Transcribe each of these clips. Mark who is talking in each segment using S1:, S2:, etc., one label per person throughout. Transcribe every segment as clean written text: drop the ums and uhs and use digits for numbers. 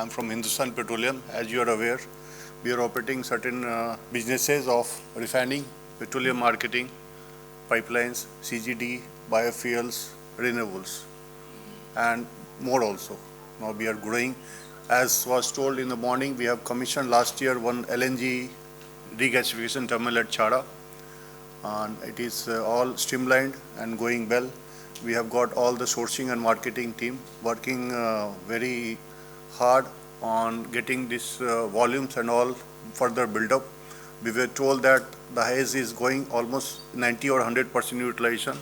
S1: I'm from Hindustan Petroleum. As you are aware, we are operating certain businesses of refining, petroleum marketing, pipelines, CGD, biofuels, renewables, and more also. Now we are growing. As was told in the morning, we have commissioned last year one LNG regasification terminal at Chhara, and it is all streamlined and going well. We have got all the sourcing and marketing team working very hard on getting these volumes and all further build up. We were told that the Dahej is going almost 90 or 100% utilization.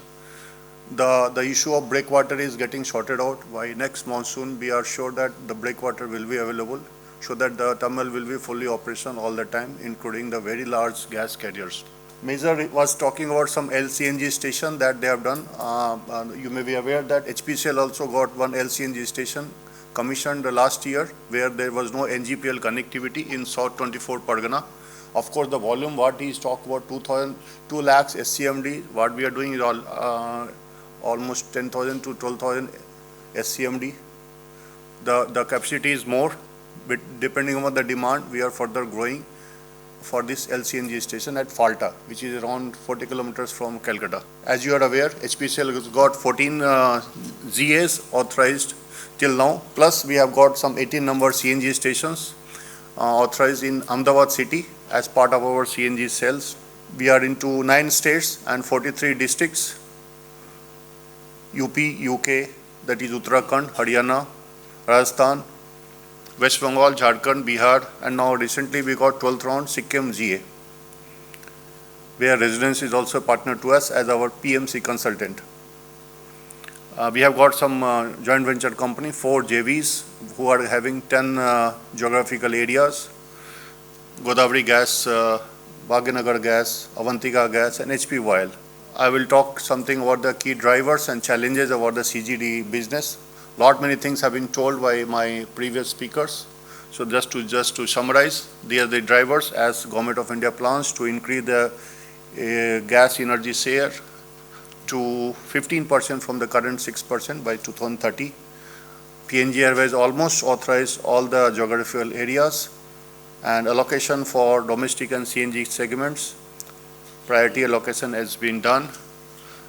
S1: The issue of breakwater is getting sorted out. By next monsoon, we are sure that the breakwater will be available so that the terminal will be fully operational all the time, including the very large gas carriers. Major was talking about some LCNG station that they have done. You may be aware that HPCL also got one LCNG station commissioned last year where there was no NGPL connectivity in South 24 Pargana. Of course, the volume what he talked about 2 lakhs SCMD. What we are doing is almost 10,000 to 12,000 SCMD. The capacity is more, but depending on the demand, we are further growing for this LCNG station at Falta, which is around 40 kilometers from Calcutta. As you are aware, HPCL has got 14 GAs authorized till now, plus we have got some 18 number CNG stations authorized in Ahmedabad city as part of our CNG cells. We are into 9 states and 43 districts, UP, UK, that is Uttarakhand, Haryana, Rajasthan, West Bengal, Jharkhand, Bihar, and now recently we got 12th round Sikkim GA, where Residence is also a partner to us as our PMC consultant. We have got some joint venture company, 4 JVs, who are having 10 geographical areas: Godavari Gas, Bhaginagar Gas, Avantika Gas, and HP Oil. I will talk something about the key drivers and challenges about the CGD business. Many things have been told by my previous speakers. So just to summarize, these are the drivers as Government of India plans to increase the gas energy share to 15% from the current 6% by 2030. PNG Airways almost authorized all the geographical areas, and allocation for domestic and CNG segments, priority allocation has been done.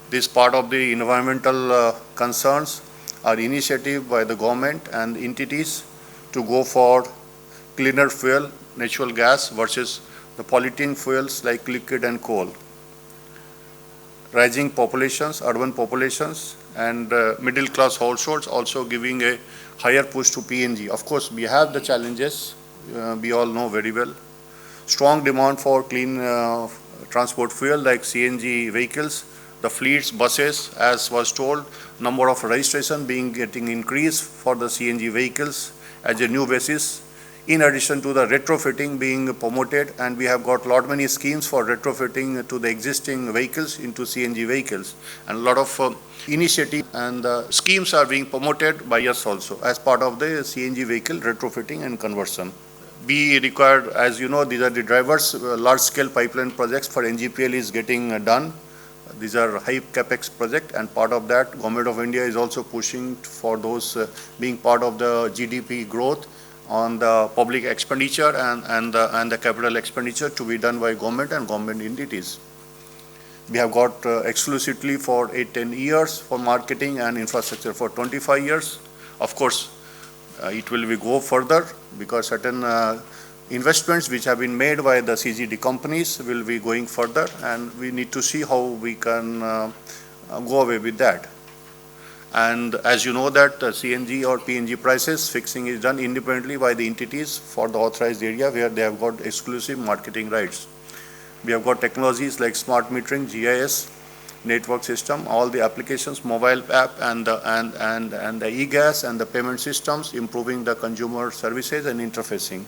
S1: This part of the environmental concerns are initiative by the government and entities to go for cleaner fuel, natural gas versus the polluting fuels like liquid and coal. Rising populations, urban populations, and middle class households also giving a higher push to PNG. Of course, we have the challenges, we all know very well. Strong demand for clean transport fuel like CNG vehicles, the fleets, buses, as was told, number of registration getting increased for the CNG vehicles as a new basis. In addition to the retrofitting being promoted, and we have got many schemes for retrofitting to the existing vehicles into CNG vehicles, and a lot of initiative and schemes are being promoted by us also as part of the CNG vehicle retrofitting and conversion. We require, as you know, these are the drivers, large-scale pipeline projects for NGPL is getting done. These are high capex project, and part of that, Government of India is also pushing for those being part of the GDP growth on the public expenditure and the capital expenditure to be done by government and government entities. We have got exclusively for 8-10 years for marketing and infrastructure for 25 years. Of course, it will go further because certain investments which have been made by the CGD companies will be going further, and we need to see how we can go away with that. And as you know that CNG or PNG prices fixing is done independently by the entities for the authorized area where they have got exclusive marketing rights. We have got technologies like smart metering, GIS, network system, all the applications, mobile app, and the e-gas and the payment systems, improving the consumer services and interfacing.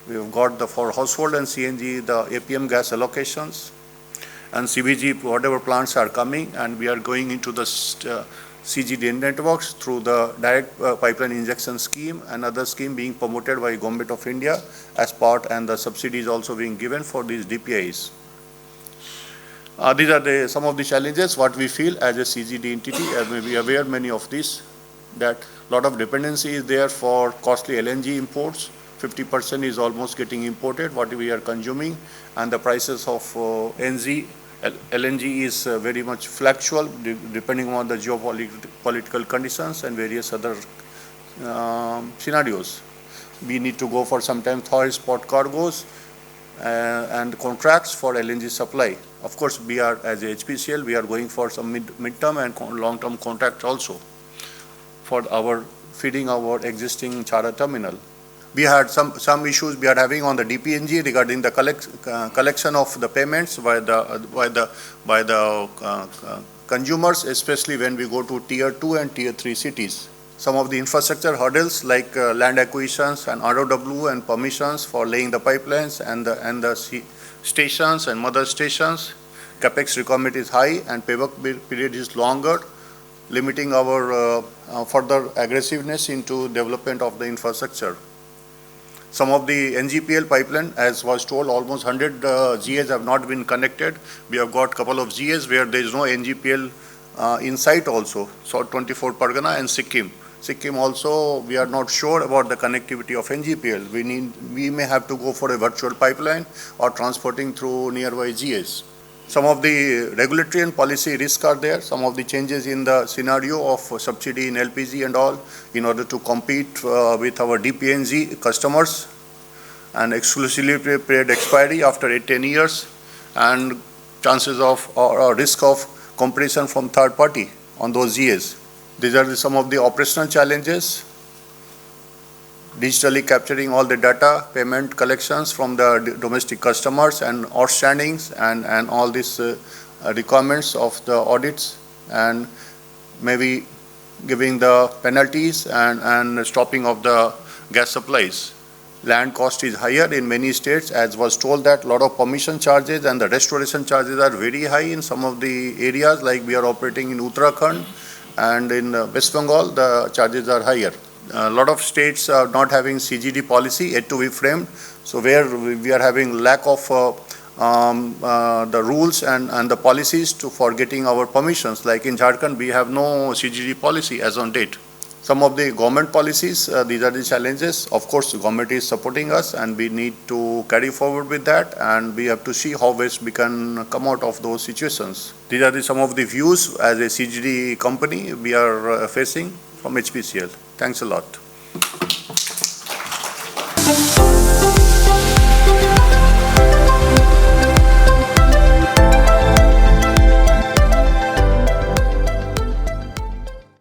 S1: We have got for household and CNG the APM gas allocations, and CBG whatever plants are coming, and we are going into the CGD networks through the direct pipeline injection scheme, another scheme being promoted by Government of India as part, and the subsidies also being given for these DPIs. These are some of the challenges what we feel as a CGD entity. As may be aware, many of these. that a lot of dependency is there for costly LNG imports. 50% is almost getting imported, what we are consuming, and the prices of LNG is very much fluctual depending on the geopolitical conditions and various other scenarios. We need to go for sometimes Thai spot cargoes and contracts for LNG supply. Of course, we are, as a HPCL, we are going for some mid-term and long-term contracts also for our feeding our existing Chhara terminal. We had some issues we are having on the DPNG regarding the collection of the payments by the consumers, especially when we go to tier 2 and tier 3 cities. Some of the infrastructure hurdles like land acquisitions and ROW and permissions for laying the pipelines and the stations and mother stations. Capex requirement is high and payback period is longer, limiting our further aggressiveness into development of the infrastructure. Some of the NGPL pipeline, as was told, almost 100 GAs have not been connected. We have got a couple of GAs where there is no NGPL in sight also, so 24 Pargana and Sikkim. Sikkim also, we are not sure about the connectivity of NGPL. We may have to go for a virtual pipeline or transporting through nearby GAs. Some of the regulatory and policy risks are there. Some of the changes in the scenario of subsidy in LPG and all in order to compete with our DPNG customers, and exclusivity period expiry after 10 years, and chances of or risk of competition from third party on those GAs. These are some of the operational challenges. Digitally capturing all the data, payment collections from the domestic customers and outstandings and all these requirements of the audits, and maybe giving the penalties and stopping of the gas supplies. Land cost is higher in many states, as was told that a lot of permission charges and the restoration charges are very high in some of the areas, like we are operating in Uttarakhand and in West Bengal, the charges are higher. A lot of states are not having CGD policy yet to be framed, so where we are having lack of the rules and the policies for getting our permissions. Like in Jharkhand, we have no CGD policy as on date. Some of the government policies, these are the challenges. Of course, the government is supporting us and we need to carry forward with that, and we have to see how best we can come out of those situations. These are some of the views as a CGD company we are facing from HPCL. Thanks a lot.